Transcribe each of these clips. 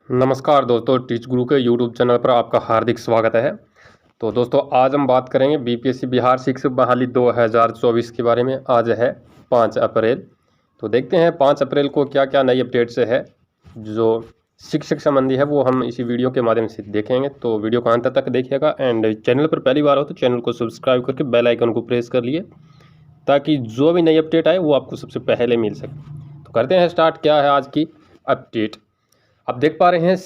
नमस्कार दोस्तों, टीच गुरु के यूट्यूब चैनल पर आपका हार्दिक स्वागत है। तो दोस्तों, आज हम बात करेंगे बीपीएससी बिहार शिक्षक बहाली 2024 के बारे में। आज है 5 अप्रैल। तो देखते हैं 5 अप्रैल को क्या क्या नई अपडेट्स है जो शिक्षक संबंधी है, वो हम इसी वीडियो के माध्यम से देखेंगे। तो वीडियो को अंत तक देखिएगा एंड चैनल पर पहली बार हो तो चैनल को सब्सक्राइब करके बेल आइकन को प्रेस कर लिए, ताकि जो भी नई अपडेट आए वो आपको सबसे पहले मिल सके। तो करते हैं स्टार्ट। क्या है आज की अपडेट? आप देख पा रहे हैं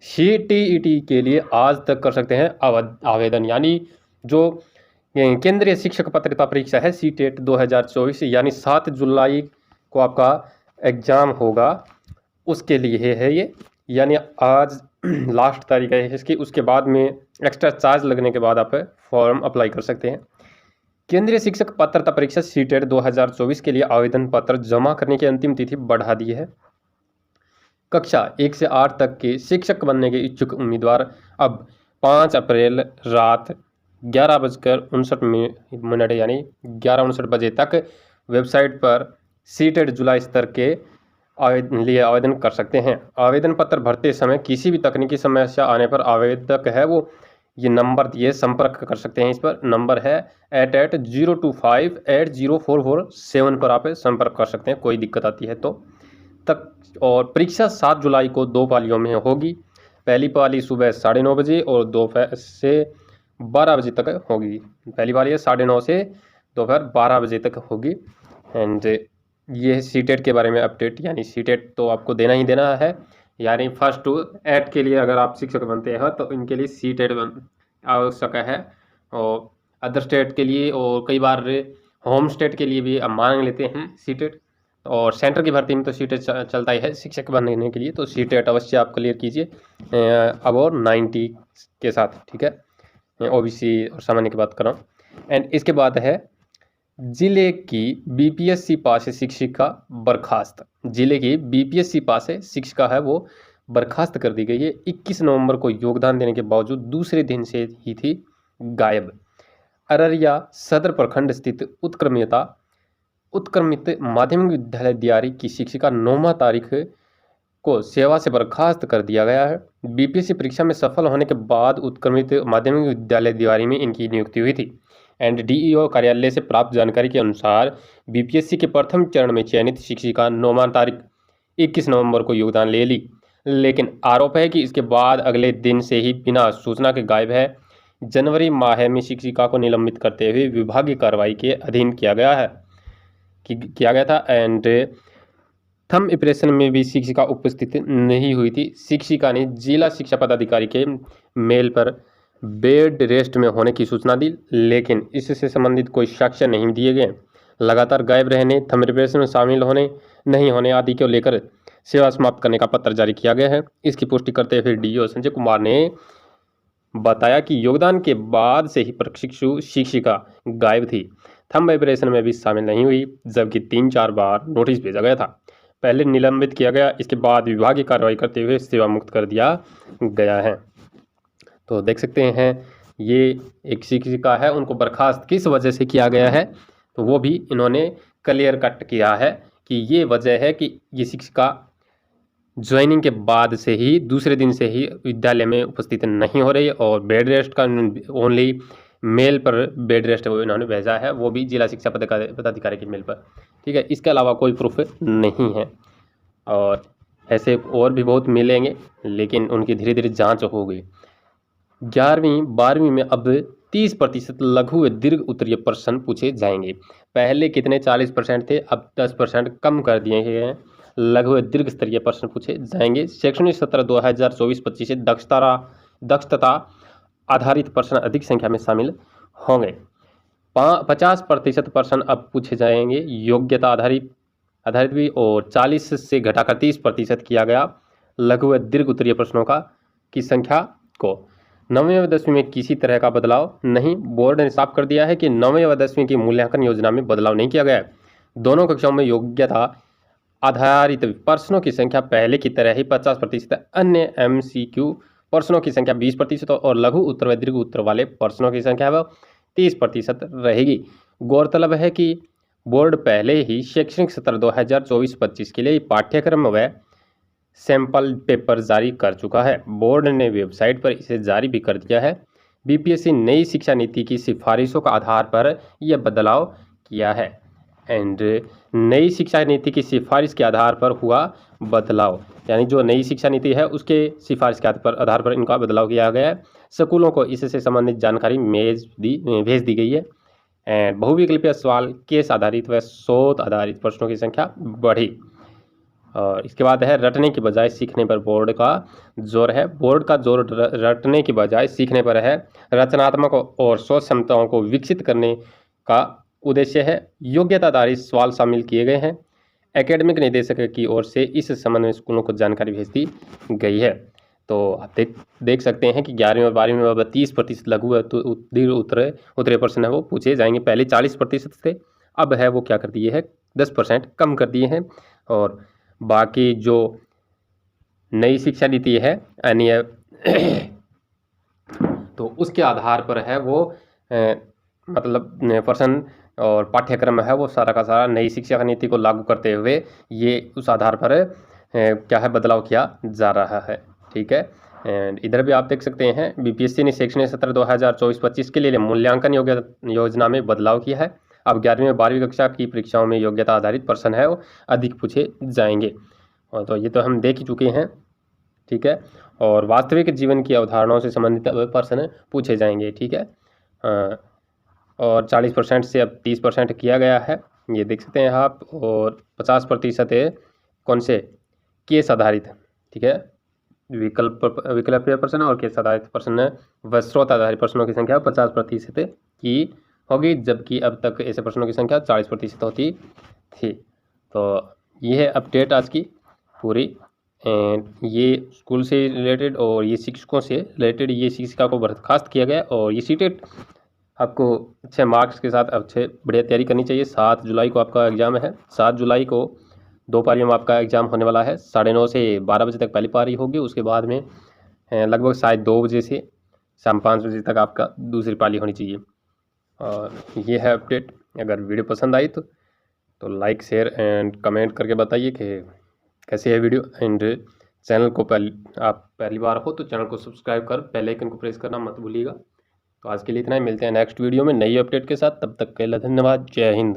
सीटीईटी के लिए आज तक कर सकते हैं आवेदन, यानी जो केंद्रीय शिक्षक पात्रता परीक्षा है सीटेट 2024, यानी 7 जुलाई को आपका एग्ज़ाम होगा, उसके लिए है ये। यानी आज लास्ट तारीख है इसकी। उसके बाद में एक्स्ट्रा चार्ज लगने के बाद आप फॉर्म अप्लाई कर सकते हैं। केंद्रीय शिक्षक पात्रता परीक्षा सीटेट 2024 के लिए आवेदन पत्र जमा करने की अंतिम तिथि बढ़ा दी है। कक्षा 1 से 8 तक के शिक्षक बनने के इच्छुक उम्मीदवार अब 5 अप्रैल रात 11:59 यानी 11:59 बजे तक वेबसाइट पर सीटेट जुलाई स्तर के लिए आवेदन कर सकते हैं। आवेदन पत्र भरते समय किसी भी तकनीकी समस्या आने पर आवेदक है वो ये नंबर दिए संपर्क कर सकते हैं। इस पर नंबर है 8802580447 पर आप संपर्क कर सकते हैं, कोई दिक्कत आती है तो तक। और परीक्षा 7 जुलाई को 2 पालियों में होगी। पहली पाली सुबह 9:30 बजे और दोपहर से 12 बजे तक होगी। पहली पाली है 9:30 से दोपहर 12 बजे तक होगी। एंड ये सीटेट के बारे में अपडेट, यानी सीटेट तो आपको देना ही देना है। यानी फर्स्ट टू 8 के लिए अगर आप शिक्षक बनते हैं तो इनके लिए सीटेट आवश्यक है। और अदर स्टेट के लिए और कई बार होम स्टेट के लिए भी मांग लेते हैं सीटेट। और सेंटर की भर्ती में तो सीटेट चलता ही है शिक्षक बनने के लिए, तो सीटेट अवश्य आप क्लियर कीजिए अब और 90 के साथ, ठीक है। ओबीसी और सामान्य की बात कर रहा हूँ। एंड इसके बाद है जिले की बीपीएससी पास शिक्षिका बर्खास्त। जिले की बीपीएससी पास शिक्षिका है वो बर्खास्त कर दी गई है। 21 नवंबर को योगदान देने के बावजूद दूसरे दिन से ही थी गायब। अररिया सदर प्रखंड स्थित उत्क्रमित माध्यमिक विद्यालय दियारी की शिक्षिका 9 तारीख को सेवा से बर्खास्त कर दिया गया है। बीपीएससी परीक्षा में सफल होने के बाद उत्क्रमित माध्यमिक विद्यालय दिवारी में इनकी नियुक्ति हुई थी। एंड डीईओ कार्यालय से प्राप्त जानकारी के अनुसार बीपीएससी के प्रथम चरण में चयनित शिक्षिका 9 तारीख 21 नवंबर को योगदान ले ली, लेकिन आरोप है कि इसके बाद अगले दिन से ही बिना सूचना के गायब है। जनवरी माह में शिक्षिका को निलंबित करते हुए विभागीय कार्रवाई के अधीन किया गया था। एंड थंब इंप्रेशन में भी शिक्षिका उपस्थित नहीं हुई थी। शिक्षिका ने जिला शिक्षा पदाधिकारी के मेल पर बेड रेस्ट में होने की सूचना दी, लेकिन इससे संबंधित कोई साक्ष्य नहीं दिए गए। लगातार गायब रहने, थंब इंप्रेशन में शामिल होने नहीं होने आदि को लेकर सेवा समाप्त करने का पत्र जारी किया गया है। इसकी पुष्टि करते हुए डीईओ संजय कुमार ने बताया कि योगदान के बाद से ही प्रशिक्षु शिक्षिका गायब थी। थंब इंप्रेशन में भी शामिल नहीं हुई, जबकि 3-4 बार नोटिस भेजा गया था। पहले निलंबित किया गया, इसके बाद विभागीय कार्रवाई करते हुए सेवा मुक्त कर दिया गया है। तो देख सकते हैं ये एक शिक्षिका है, उनको बर्खास्त किस वजह से किया गया है तो वो भी इन्होंने क्लियर कट किया है कि ये वजह है कि ये शिक्षिका ज्वाइनिंग के बाद से ही दूसरे दिन से ही विद्यालय में उपस्थित नहीं हो रही, और बेड रेस्ट का ओनली मेल पर बेड रेस्ट वो इन्होंने भेजा है, वो भी जिला शिक्षा पदाधिकारी के मेल पर, ठीक है। इसके अलावा कोई प्रूफ नहीं है। और ऐसे और भी बहुत मिलेंगे, लेकिन उनकी धीरे धीरे जांच होगी। 11वीं 12वीं में अब 30% लघु व दीर्घ उत्तरीय प्रश्न पूछे जाएंगे। पहले कितने 40% थे, अब 10% कम कर दिए गए हैं। लघु व दीर्घ स्तरीय प्रश्न पूछे जाएंगे। शैक्षणिक सत्र 2024-25 से दक्षता आधारित प्रश्न अधिक संख्या में शामिल होंगे। 50% प्रश्न अब पूछे जाएंगे योग्यता आधारित भी, और 40 से घटाकर 30% किया गया लघु व दीर्घ उत्तरीय प्रश्नों की संख्या को। 9वीं व 10वीं में किसी तरह का बदलाव नहीं। बोर्ड ने साफ कर दिया है कि 9वीं व 10वीं की मूल्यांकन योजना में बदलाव नहीं किया गया है। दोनों कक्षाओं में योग्यता आधारित प्रश्नों की संख्या पहले की तरह ही 50%, अन्य MCQ प्रश्नों की संख्या 20% और लघु उत्तर व दीर्घ उत्तर वाले प्रश्नों की संख्या वह 30% रहेगी। गौरतलब है कि बोर्ड पहले ही शैक्षणिक सत्र 2024-25 के लिए पाठ्यक्रम व सैंपल पेपर जारी कर चुका है। बोर्ड ने वेबसाइट पर इसे जारी भी कर दिया है। बीपीएससी नई शिक्षा नीति की सिफारिशों के आधार पर यह बदलाव किया है। एंड नई शिक्षा नीति की सिफारिश के आधार पर हुआ बदलाव, यानी जो नई शिक्षा नीति है उसके सिफारिश के आधार पर इनका बदलाव किया गया है। स्कूलों को इससे संबंधित जानकारी भेज दी गई है। एंड बहुविकल्पीय सवाल, केस आधारित व शोध आधारित प्रश्नों की संख्या बढ़ी। और इसके बाद है रटने की बजाय सीखने पर बोर्ड का जोर है। बोर्ड का जोर रटने की बजाय सीखने पर है। रचनात्मक और सोच क्षमताओं को विकसित करने का उद्देश्य है। योग्यता आधारित सवाल शामिल किए गए हैं। एकेडमिक निदेशक की ओर से इस संबंध में स्कूलों को जानकारी भेज दी गई है। तो आप देख सकते हैं कि 11वीं और 12वीं में 30% लघु उत्तरीय प्रश्न है वो पूछे जाएंगे। पहले 40% थे, अब है वो क्या कर दिए है 10% कम कर दिए हैं। और बाकी जो नई शिक्षा नीति है यानी तो उसके आधार पर है वो मतलब प्रश्न और पाठ्यक्रम है वो सारा का सारा नई शिक्षा नीति को लागू करते हुए ये उस आधार पर क्या है बदलाव किया जा रहा है। ठीक है। एंड इधर भी आप देख सकते हैं बीपीएससी ने शैक्षणिक सत्र 2024-25 के लिए मूल्यांकन योजना में बदलाव किया है। अब 11वीं और 12वीं कक्षा की परीक्षाओं में योग्यता आधारित प्रश्न है वो अधिक पूछे जाएंगे। और तो ये तो हम देख ही चुके हैं। ठीक है। और वास्तविक जीवन की अवधारणाओं से संबंधित प्रश्न पूछे जाएंगे। ठीक है। और 40% से अब 30% किया गया है, ये देख सकते हैं आप। और 50% है कौन से केस आधारित। ठीक है। विकल्पीय प्रश्न और केस आधारित प्रश्न व स्रोत आधारित प्रश्नों की संख्या 50% की होगी, जबकि अब तक ऐसे प्रश्नों की संख्या 40% होती थी। तो ये है अपडेट आज की पूरी। एंड ये स्कूल से रिलेटेड और ये शिक्षकों से रिलेटेड, ये शिक्षिका को बर्खास्त किया गया। और ये सीटेट आपको अच्छे मार्क्स के साथ अच्छे बढ़िया तैयारी करनी चाहिए। 7 जुलाई को आपका एग्ज़ाम है। 7 जुलाई को 2 पारियों में आपका एग्ज़ाम होने वाला है। 9:30 से 12 बजे तक पहली पारी होगी, उसके बाद में लगभग शायद 2 बजे से शाम 5 बजे तक आपका दूसरी पारी होनी चाहिए। और ये है अपडेट। अगर वीडियो पसंद आई तो लाइक शेयर एंड कमेंट करके बताइए कि कैसी है वीडियो। एंड चैनल को आप पहली बार हो तो चैनल को सब्सक्राइब कर बेल आइकन को प्रेस करना मत भूलिएगा। तो आज के लिए इतना ही, मिलते हैं नेक्स्ट वीडियो में नई अपडेट के साथ। तब तक के लिए धन्यवाद। जय हिंद।